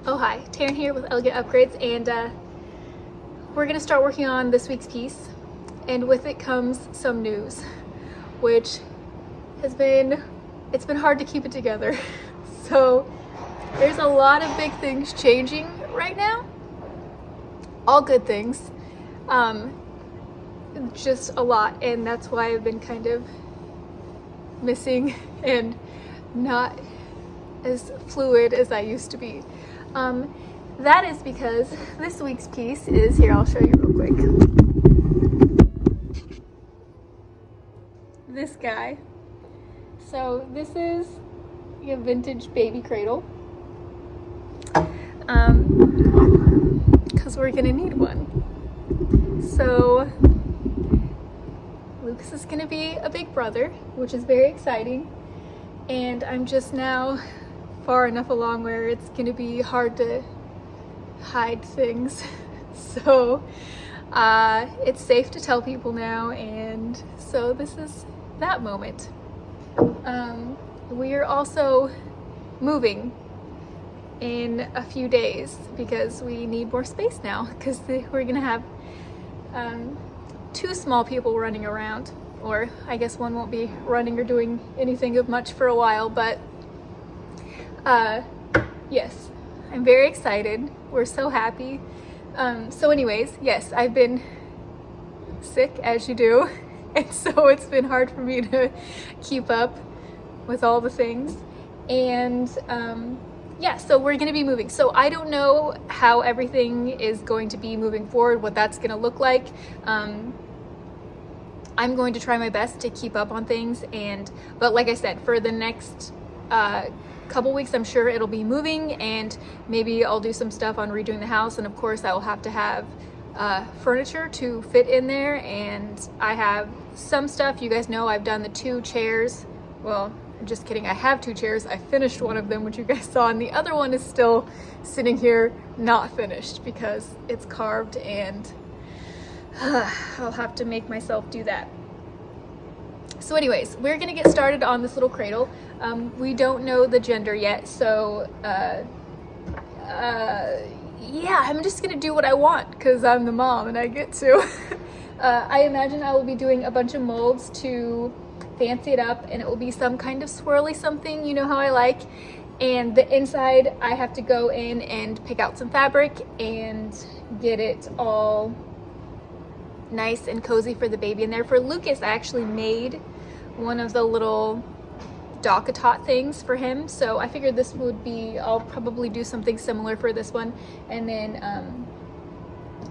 Oh hi, Taryn here with Elegant Upgrades, and we're gonna start working on this week's piece, and with it comes some news, which it's been hard to keep it together. So there's a lot of big things changing right now, all good things, just a lot, and that's why I've been kind of missing and not as fluid as I used to be. That is because this week's piece is, here, I'll show you real quick. This guy. So this is a vintage baby cradle. Because we're gonna need one. So Lucas is gonna be a big brother, which is very exciting. And I'm just now far enough along where it's gonna be hard to hide things. So it's safe to tell people now, and so this is that moment. We are also moving in a few days because we need more space now, because we're gonna have two small people running around, or I guess one won't be running or doing anything of much for a while, but yes, I'm very excited. We're so happy. So anyways, yes, I've been sick, as you do, and so it's been hard for me to keep up with all the things. And yeah, so we're gonna be moving. So I don't know how everything is going to be moving forward, what that's gonna look like. I'm going to try my best to keep up on things, but like I said, for the next couple weeks, I'm sure it'll be moving, and maybe I'll do some stuff on redoing the house, and of course I will have to have furniture to fit in there. And I have some stuff, you guys know I've done the 2 chairs. Well, just kidding, I have 2 chairs. I finished one of them, which you guys saw, and the other one is still sitting here not finished because it's carved, and I'll have to make myself do that. So anyways, we're gonna get started on this little cradle. We don't know the gender yet, so yeah, I'm just gonna do what I want because I'm the mom and I get to. I imagine I will be doing a bunch of molds to fancy it up, and it will be some kind of swirly something, you know how I like. And the inside, I have to go in and pick out some fabric and get it all nice and cozy for the baby in there. For Lucas, I actually made one of the little Decoupage things for him, so I figured this would be, I'll probably do something similar for this one, and then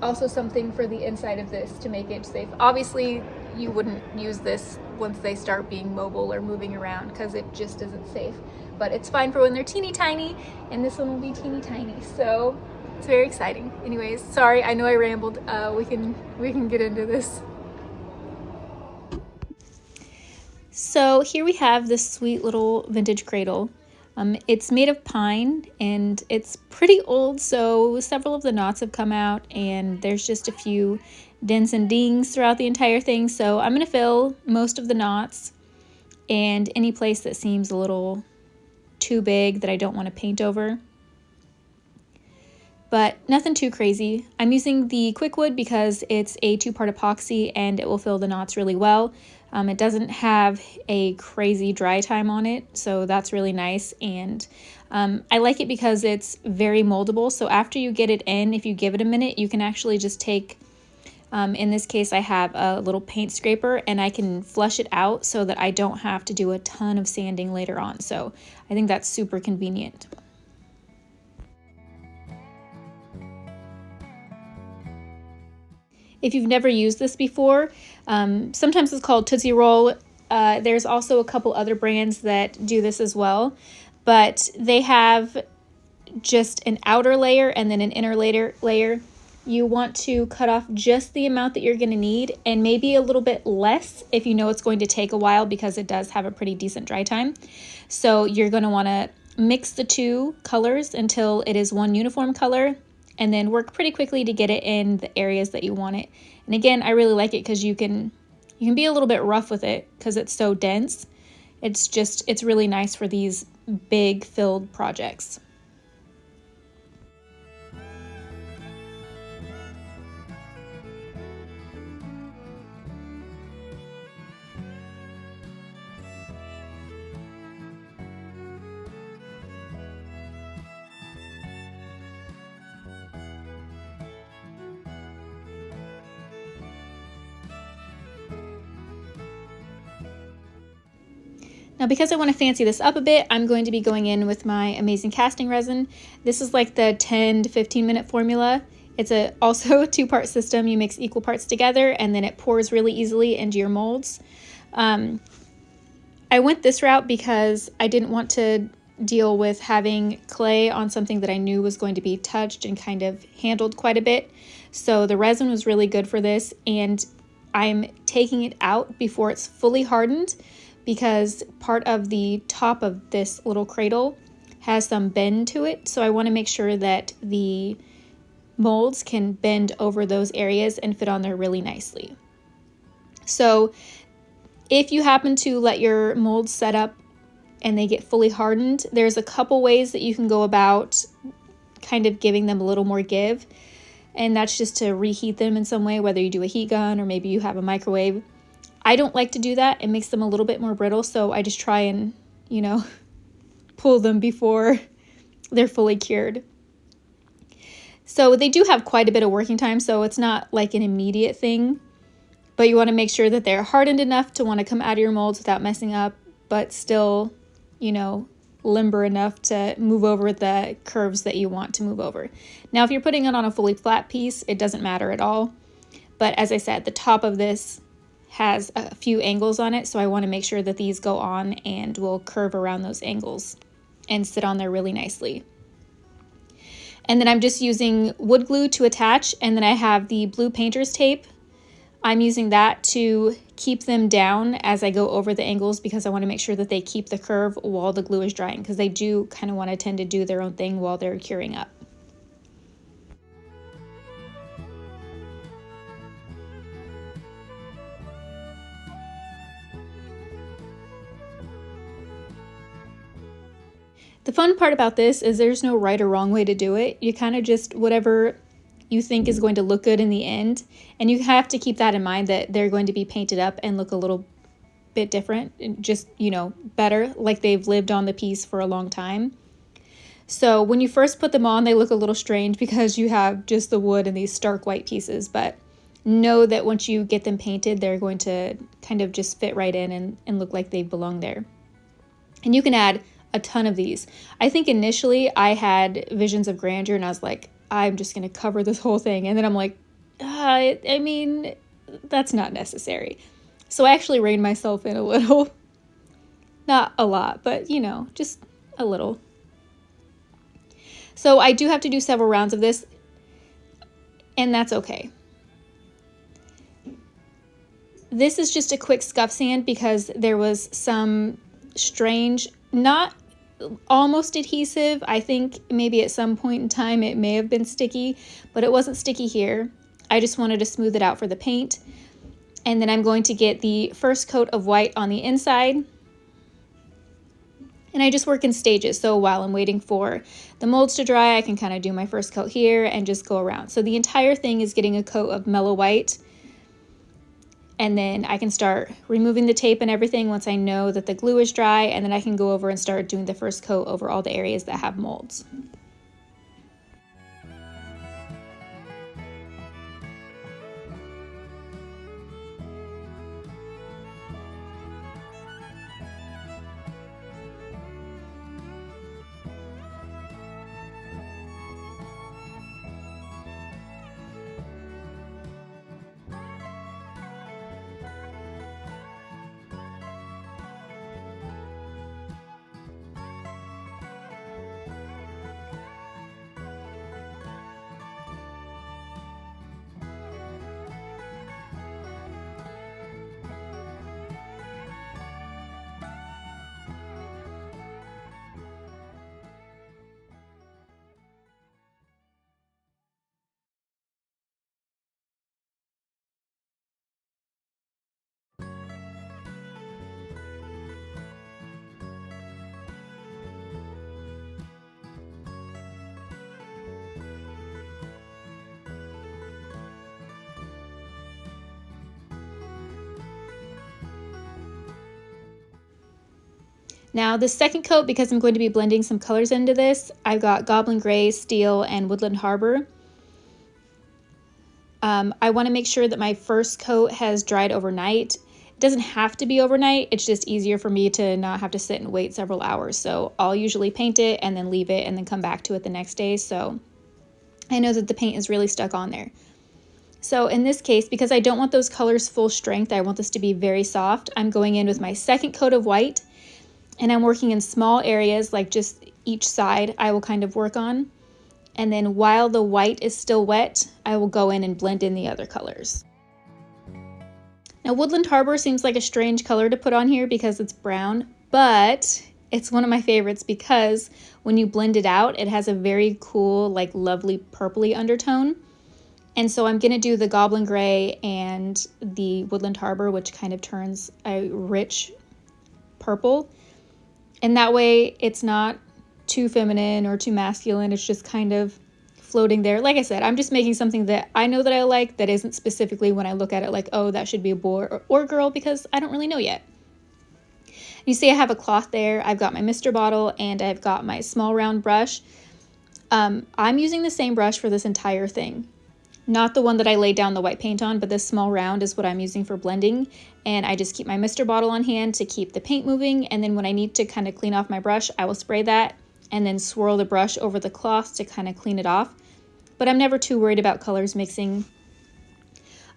also something for the inside of this to make it safe. Obviously you wouldn't use this once they start being mobile or moving around because it just isn't safe, but it's fine for when they're teeny tiny, and this one will be teeny tiny, so it's very exciting. Anyways, sorry, I know I rambled. We can get into this. So here we have this sweet little vintage cradle. It's made of pine, and it's pretty old, so several of the knots have come out, and there's just a few dents and dings throughout the entire thing. So I'm going to fill most of the knots, and any place that seems a little too big that I don't want to paint over. But nothing too crazy. I'm using the quick wood because it's a 2-part epoxy and it will fill the knots really well. It doesn't have a crazy dry time on it, so that's really nice. And I like it because it's very moldable, so after you get it in, if you give it a minute, you can actually just take, in this case I have a little paint scraper, and I can flush it out so that I don't have to do a ton of sanding later on. So I think that's super convenient. If you've never used this before, sometimes it's called Tootsie Roll. There's also a couple other brands that do this as well, but they have just an outer layer and then an inner layer. You want to cut off just the amount that you're going to need, and maybe a little bit less if you know it's going to take a while, because it does have a pretty decent dry time. So you're going to want to mix the 2 colors until it is one uniform color, and then work pretty quickly to get it in the areas that you want it. And again, I really like it because you can be a little bit rough with it because it's so dense. It's really nice for these big filled projects. Now, because I want to fancy this up a bit, I'm going to be going in with my Amazing Casting Resin. This is like the 10 to 15 minute formula. It's also a 2-part system. You mix equal parts together and then it pours really easily into your molds. I went this route because I didn't want to deal with having clay on something that I knew was going to be touched and kind of handled quite a bit. So the resin was really good for this, and I'm taking it out before it's fully hardened because part of the top of this little cradle has some bend to it. So I want to make sure that the molds can bend over those areas and fit on there really nicely. So if you happen to let your molds set up and they get fully hardened, there's a couple ways that you can go about kind of giving them a little more give. And that's just to reheat them in some way, whether you do a heat gun or maybe you have a microwave. I don't like to do that. It makes them a little bit more brittle, so I just try and, pull them before they're fully cured. So they do have quite a bit of working time, so it's not like an immediate thing, but you want to make sure that they're hardened enough to want to come out of your molds without messing up, but still, limber enough to move over the curves that you want to move over. Now, if you're putting it on a fully flat piece, it doesn't matter at all. But as I said, the top of this has a few angles on it, so I want to make sure that these go on and will curve around those angles and sit on there really nicely. And then I'm just using wood glue to attach, and then I have the blue painter's tape. I'm using that to keep them down as I go over the angles because I want to make sure that they keep the curve while the glue is drying, because they do kind of want to tend to do their own thing while they're curing up. The fun part about this is there's no right or wrong way to do it. You kind of just whatever you think is going to look good in the end. And you have to keep that in mind that they're going to be painted up and look a little bit different, just, better, like they've lived on the piece for a long time. So when you first put them on, they look a little strange because you have just the wood and these stark white pieces, but know that once you get them painted, they're going to kind of just fit right in and look like they belong there. And you can add a ton of these. I think initially I had visions of grandeur and I was like, I'm just going to cover this whole thing. And then I'm like, that's not necessary. So I actually reined myself in a little. Not a lot, but just a little. So I do have to do several rounds of this, and that's okay. This is just a quick scuff sand because there was some strange, not almost adhesive. I think maybe at some point in time it may have been sticky, but it wasn't sticky here. I just wanted to smooth it out for the paint. And then I'm going to get the first coat of white on the inside. And I just work in stages. So while I'm waiting for the molds to dry, I can kind of do my first coat here and just go around. So the entire thing is getting a coat of mellow white. And then I can start removing the tape and everything once I know that the glue is dry, and then I can go over and start doing the first coat over all the areas that have molds. Now the second coat, because I'm going to be blending some colors into this, I've got Goblin Gray, Steel, and Woodland Harbor. I want to make sure that my first coat has dried overnight. doesn't have to be overnight. It's just easier for me to not have to sit and wait several hours. So I'll usually paint it and then leave it and then come back to it the next day. So I know that the paint is really stuck on there. So in this case, because I don't want those colors full strength, I want this to be very soft, I'm going in with my second coat of white, and I'm working in small areas, like just each side I will kind of work on. And then while the white is still wet, I will go in and blend in the other colors. Now, Woodland Harbor seems like a strange color to put on here because it's brown, but it's one of my favorites because when you blend it out, it has a very cool, like lovely purpley undertone. And so I'm going to do the Goblin Gray and the Woodland Harbor, which kind of turns a rich purple. And that way it's not too feminine or too masculine. It's just kind of floating there. Like I said, I'm just making something that I know that I like that isn't specifically when I look at it like, oh, that should be a boy or girl, because I don't really know yet. You see I have a cloth there. I've got my Mr. bottle and I've got my small round brush. I'm using the same brush for this entire thing. Not the one that I laid down the white paint on, but this small round is what I'm using for blending. And I just keep my Mr. bottle on hand to keep the paint moving. And then when I need to kind of clean off my brush, I will spray that and then swirl the brush over the cloth to kind of clean it off. But I'm never too worried about colors mixing.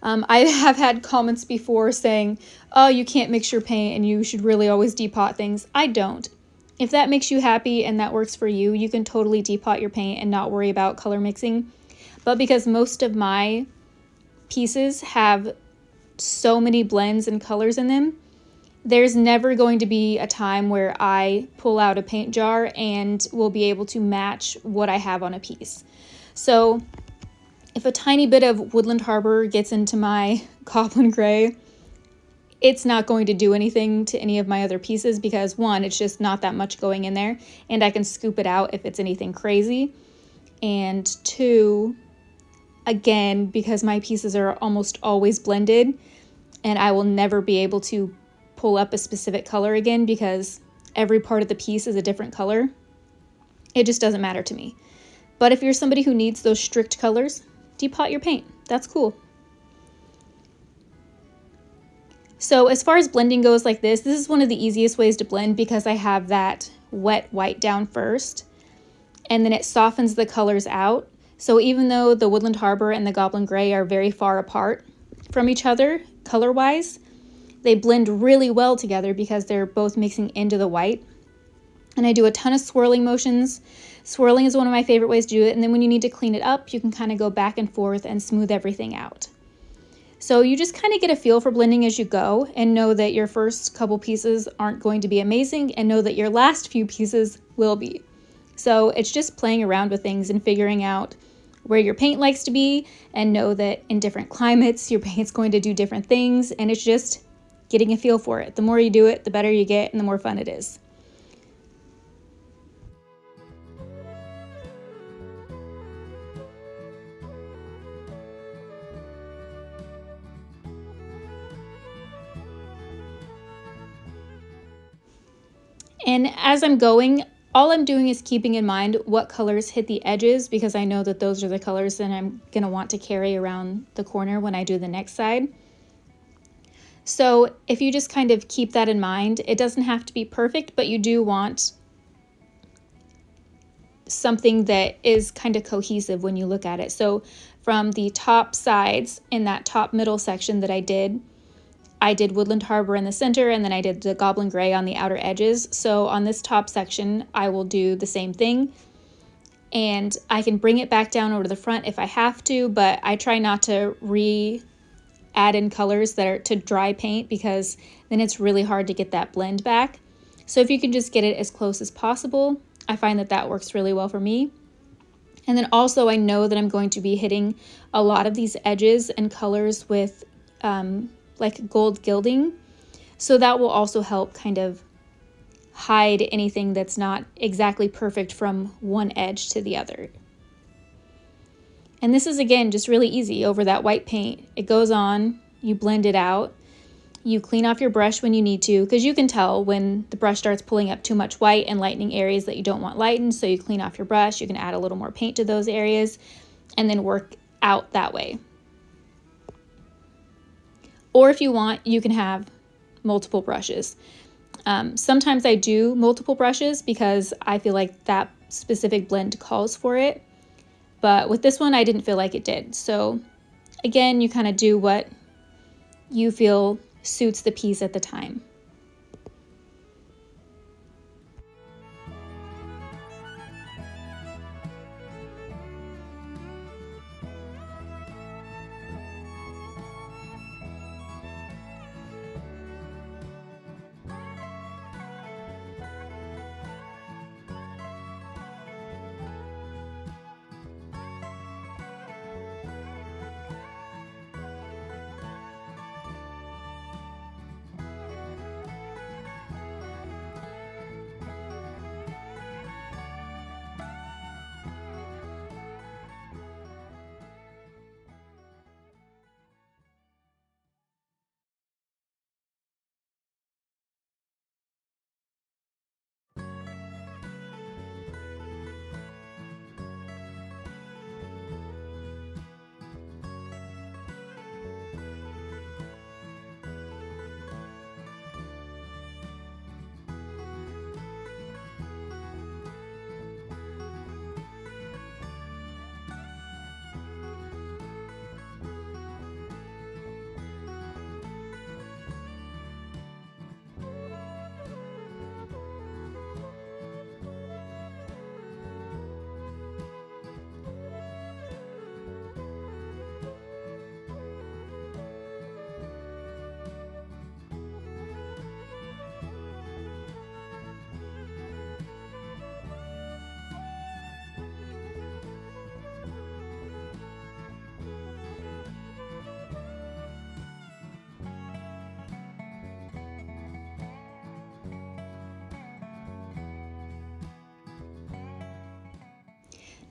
I have had comments before saying, oh, you can't mix your paint and you should really always depot things. I don't. If that makes you happy and that works for you, you can totally depot your paint and not worry about color mixing. But because most of my pieces have so many blends and colors in them, there's never going to be a time where I pull out a paint jar and will be able to match what I have on a piece. So if a tiny bit of Woodland Harbor gets into my Goblin Gray, it's not going to do anything to any of my other pieces because one, it's just not that much going in there and I can scoop it out if it's anything crazy. And two, again, because my pieces are almost always blended and I will never be able to pull up a specific color again because every part of the piece is a different color, it just doesn't matter to me. But if you're somebody who needs those strict colors, depot your paint. That's cool. So as far as blending goes like this is one of the easiest ways to blend because I have that wet white down first and then it softens the colors out. So even though the Woodland Harbor and the Goblin Gray are very far apart from each other color-wise, they blend really well together because they're both mixing into the white. And I do a ton of swirling motions. Swirling is one of my favorite ways to do it. And then when you need to clean it up, you can kind of go back and forth and smooth everything out. So you just kind of get a feel for blending as you go and know that your first couple pieces aren't going to be amazing and know that your last few pieces will be. So it's just playing around with things and figuring out where your paint likes to be and know that in different climates, your paint's going to do different things. And it's just getting a feel for it. The more you do it, the better you get and the more fun it is. And as I'm going, all I'm doing is keeping in mind what colors hit the edges because I know that those are the colors that I'm going to want to carry around the corner when I do the next side. So if you just kind of keep that in mind, it doesn't have to be perfect, but you do want something that is kind of cohesive when you look at it. So from the top sides in that top middle section that I did Woodland Harbor in the center, and then I did the Goblin Gray on the outer edges. So on this top section, I will do the same thing. And I can bring it back down over to the front if I have to, but I try not to add in colors that are to dry paint because then it's really hard to get that blend back. So if you can just get it as close as possible, I find that that works really well for me. And then also I know that I'm going to be hitting a lot of these edges and colors with like gold gilding. So that will also help kind of hide anything that's not exactly perfect from one edge to the other. And this is, again, just really easy over that white paint. It goes on, you blend it out, you clean off your brush when you need to, because you can tell when the brush starts pulling up too much white and lightening areas that you don't want lightened, so you clean off your brush, you can add a little more paint to those areas, and then work out that way. Or if you want, you can have multiple brushes. Sometimes I do multiple brushes because I feel like that specific blend calls for it. But with this one, I didn't feel like it did. So again, you kind of do what you feel suits the piece at the time.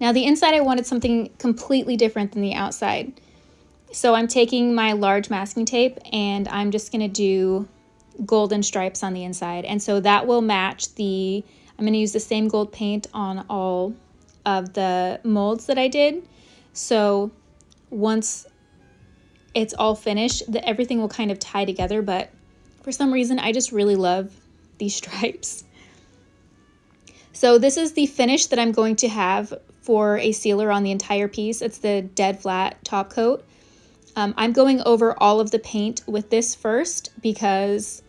Now the inside, I wanted something completely different than the outside. So I'm taking my large masking tape and I'm just gonna do golden stripes on the inside. And so that will match I'm gonna use the same gold paint on all of the molds that I did. So once it's all finished, everything will kind of tie together, but for some reason, I just really love these stripes. So this is the finish that I'm going to have for a sealer on the entire piece. It's the dead flat top coat. I'm going over all of the paint with this first because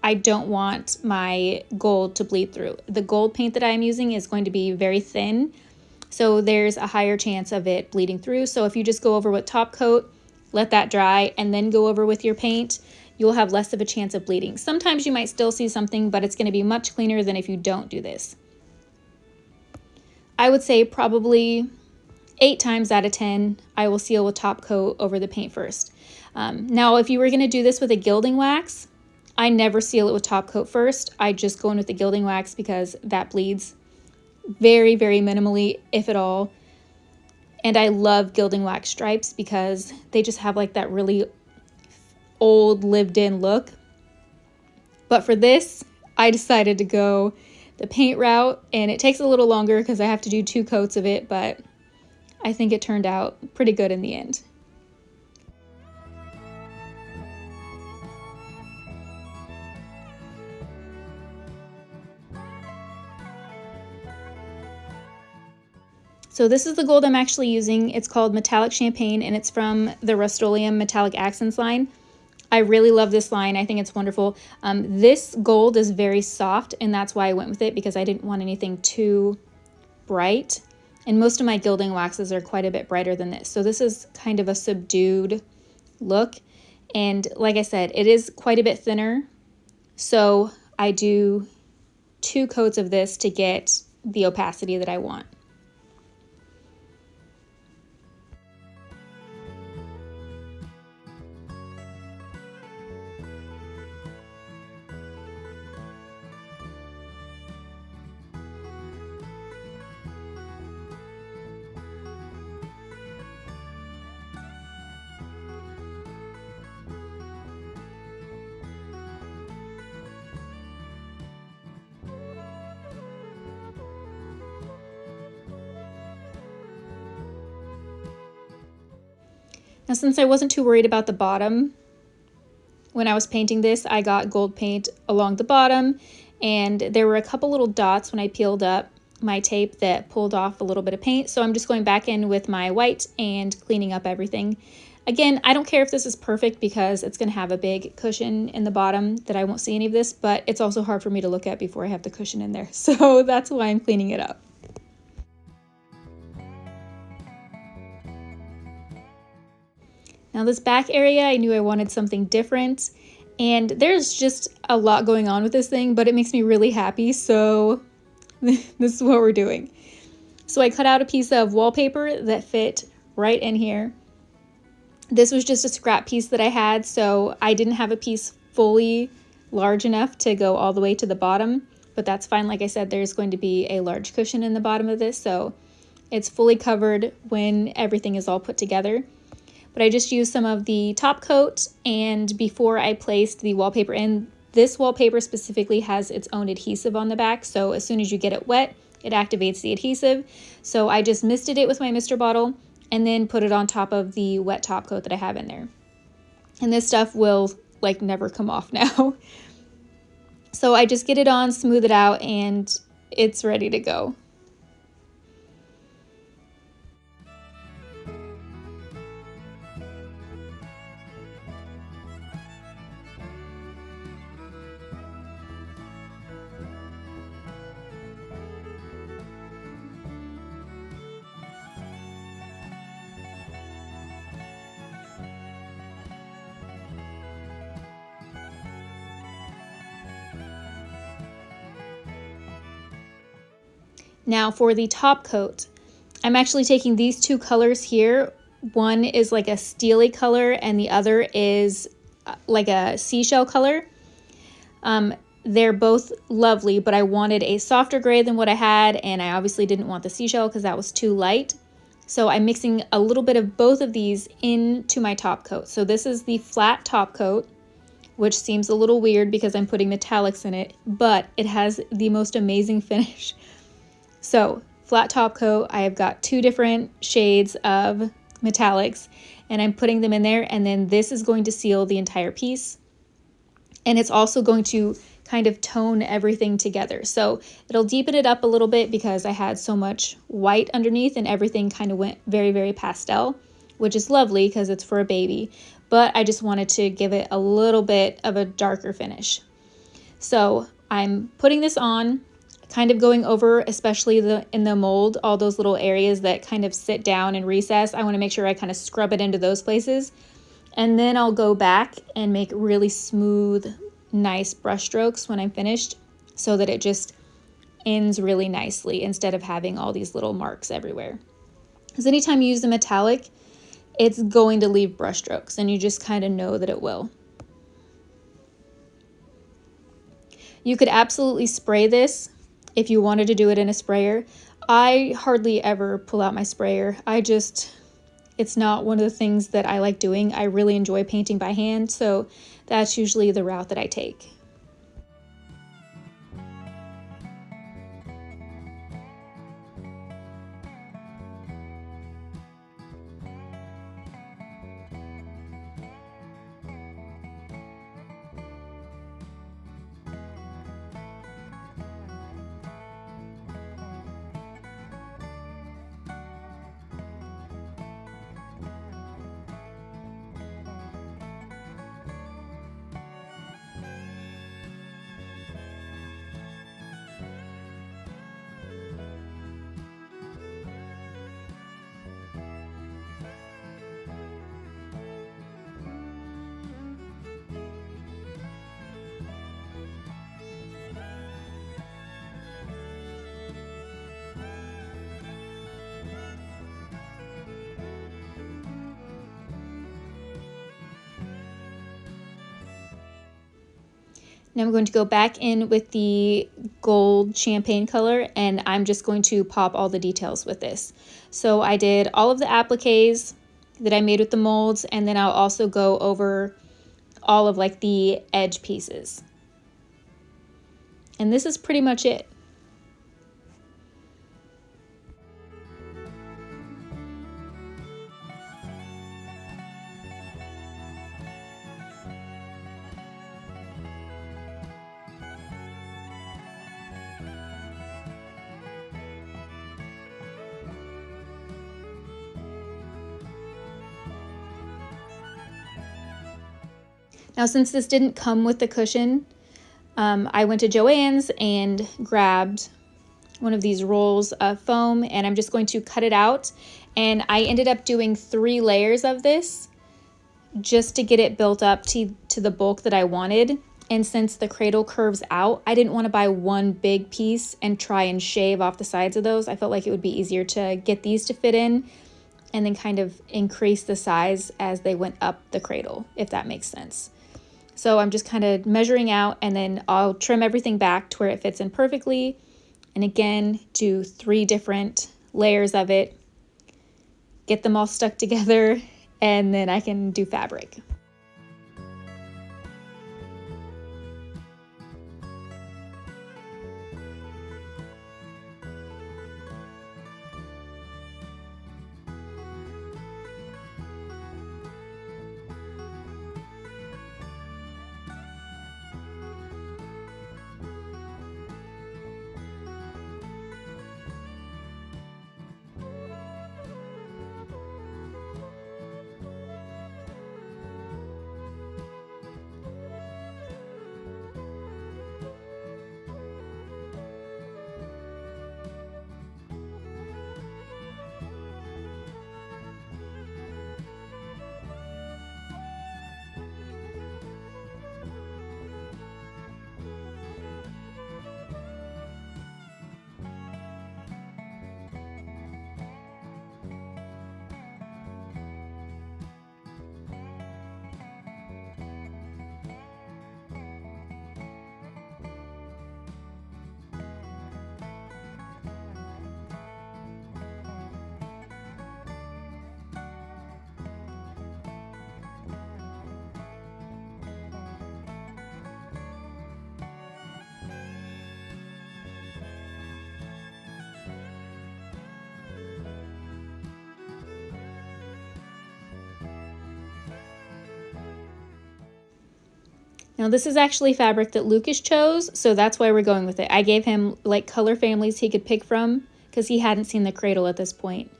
I don't want my gold to bleed through. The gold paint that I'm using is going to be very thin, so there's a higher chance of it bleeding through. So if you just go over with top coat, let that dry, and then go over with your paint, you'll have less of a chance of bleeding. Sometimes you might still see something, but it's going to be much cleaner than if you don't do this. I would say probably 8 times out of 10, I will seal with top coat over the paint first. Now, if you were going to do this with a gilding wax, I never seal it with top coat first. I just go in with the gilding wax because that bleeds very, very minimally, if at all. And I love gilding wax stripes because they just have like that really old, lived-in look. But for this, I decided to go the paint route, and it takes a little longer because I have to do 2 coats of it, but I think it turned out pretty good in the end. So this is the gold I'm actually using. It's called Metallic Champagne, and it's from the Rust-Oleum Metallic Accents line. I really love this line. I think it's wonderful. This gold is very soft, and that's why I went with it, because I didn't want anything too bright. And most of my gilding waxes are quite a bit brighter than this. So this is kind of a subdued look. And like I said, it is quite a bit thinner. So I do 2 coats of this to get the opacity that I want. Now, since I wasn't too worried about the bottom when I was painting this, I got gold paint along the bottom, and there were a couple little dots when I peeled up my tape that pulled off a little bit of paint. So I'm just going back in with my white and cleaning up everything. Again, I don't care if this is perfect because it's going to have a big cushion in the bottom that I won't see any of this, but it's also hard for me to look at before I have the cushion in there. So that's why I'm cleaning it up. Now this back area, I knew I wanted something different, and there's just a lot going on with this thing, but it makes me really happy, so this is what we're doing. So I cut out a piece of wallpaper that fit right in here. This was just a scrap piece that I had, so I didn't have a piece fully large enough to go all the way to the bottom, but that's fine. Like I said, there's going to be a large cushion in the bottom of this, so it's fully covered when everything is all put together. But I just used some of the top coat, and before I placed the wallpaper in, this wallpaper specifically has its own adhesive on the back, so as soon as you get it wet, it activates the adhesive. So I just misted it with my mister bottle and then put it on top of the wet top coat that I have in there. And this stuff will like never come off now. So I just get it on, smooth it out, and it's ready to go. Now for the top coat, I'm actually taking these two colors here. One is like a steely color and the other is like a seashell color. They're both lovely, but I wanted a softer gray than what I had, and I obviously didn't want the seashell because that was too light. So I'm mixing a little bit of both of these into my top coat. So this is the flat top coat, which seems a little weird because I'm putting metallics in it, but it has the most amazing finish. So flat top coat, I have got two different shades of metallics, and I'm putting them in there, and then this is going to seal the entire piece. And it's also going to kind of tone everything together. So it'll deepen it up a little bit because I had so much white underneath and everything kind of went very, very pastel, which is lovely because it's for a baby. But I just wanted to give it a little bit of a darker finish. So I'm putting this on, kind of going over, especially in the mold, all those little areas that kind of sit down and recess. I want to make sure I kind of scrub it into those places. And then I'll go back and make really smooth, nice brush strokes when I'm finished so that it just ends really nicely instead of having all these little marks everywhere. Because anytime you use a metallic, it's going to leave brush strokes, and you just kind of know that it will. You could absolutely spray this if you wanted to do it in a sprayer. I hardly ever pull out my sprayer. It's not one of the things that I like doing. I really enjoy painting by hand, so that's usually the route that I take. Now I'm going to go back in with the gold champagne color, and I'm just going to pop all the details with this. So I did all of the appliques that I made with the molds, and then I'll also go over all of like the edge pieces. And this is pretty much it. Now, since this didn't come with the cushion, I went to Joann's and grabbed one of these rolls of foam, and I'm just going to cut it out. And I ended up doing 3 layers of this just to get it built up to the bulk that I wanted. And since the cradle curves out, I didn't want to buy one big piece and try and shave off the sides of those. I felt like it would be easier to get these to fit in and then kind of increase the size as they went up the cradle, if that makes sense. So I'm just kind of measuring out, and then I'll trim everything back to where it fits in perfectly. And again, do 3 different layers of it, get them all stuck together, and then I can do fabric. Now this is actually fabric that Lucas chose, so that's why we're going with it. I gave him like color families he could pick from because he hadn't seen the cradle at this point.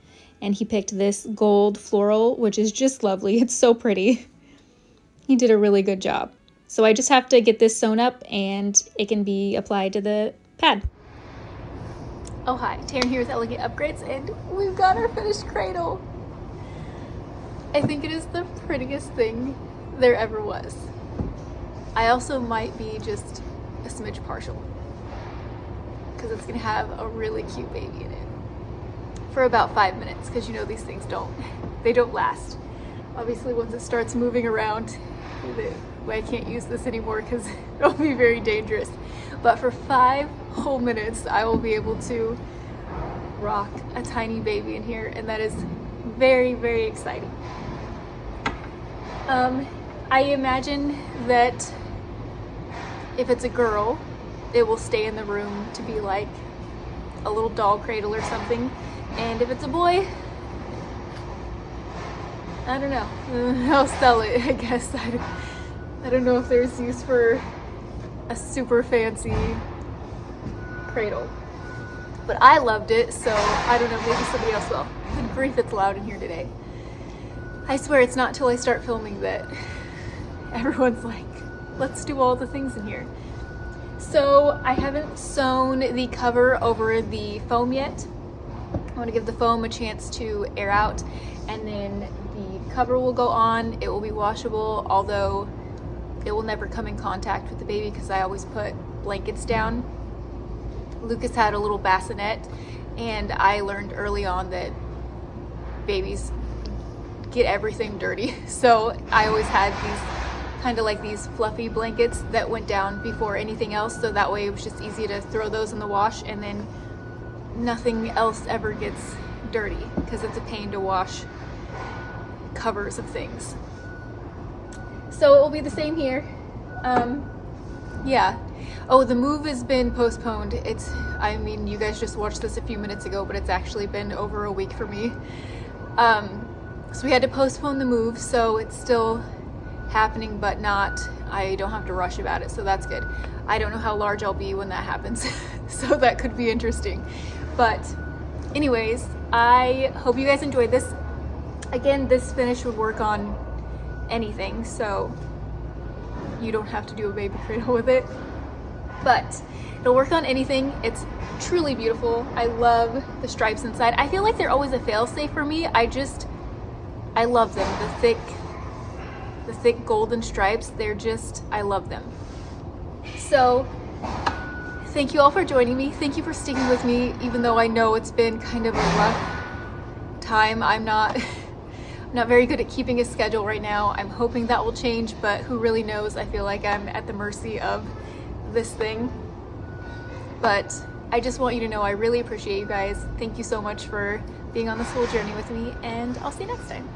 And he picked this gold floral, which is just lovely. It's so pretty. He did a really good job. So I just have to get this sewn up and it can be applied to the pad. Oh hi, Taryn here with Elegant Upgrades, and we've got our finished cradle. I think it is the prettiest thing there ever was. I also might be just a smidge partial because it's gonna have a really cute baby in it for about 5 minutes, because you know these things don't last. Obviously once it starts moving around, I can't use this anymore because it'll be very dangerous. But for 5 whole minutes, I will be able to rock a tiny baby in here, and that is very, very exciting. I imagine that if it's a girl, it will stay in the room to be like a little doll cradle or something. And if it's a boy, I don't know. I'll sell it, I guess. I don't know if there's use for a super fancy cradle. But I loved it, so I don't know, maybe somebody else will. Good grief, it's loud in here today. I swear it's not till I start filming that everyone's like, let's do all the things in here. So I haven't sewn the cover over the foam yet. I want to give the foam a chance to air out, and then the cover will go on. It will be washable, although it will never come in contact with the baby because I always put blankets down. Lucas had a little bassinet, and I learned early on that babies get everything dirty. So I always had these kind of like these fluffy blankets that went down before anything else, so that way it was just easy to throw those in the wash, and then nothing else ever gets dirty because it's a pain to wash covers of things. So it will be the same here. Yeah. Oh, the move has been postponed. I mean, you guys just watched this a few minutes ago, but it's actually been over a week for me. So we had to postpone the move, so it's still happening, but I don't have to rush about it, so that's good. I don't know how large I'll be when that happens, so that could be interesting. But anyways, I hope you guys enjoyed this. Again, this finish would work on anything, so you don't have to do a baby cradle with it. But it'll work on anything. It's truly beautiful. I love the stripes inside. I feel like they're always a fail-safe for me. I love them. The thick golden stripes, I love them. So thank you all for joining me. Thank you for sticking with me, even though I know it's been kind of a rough time. I'm not very good at keeping a schedule right now. I'm hoping that will change, but who really knows? I feel like I'm at the mercy of this thing. But I just want you to know I really appreciate you guys. Thank you so much for being on this whole journey with me, and I'll see you next time.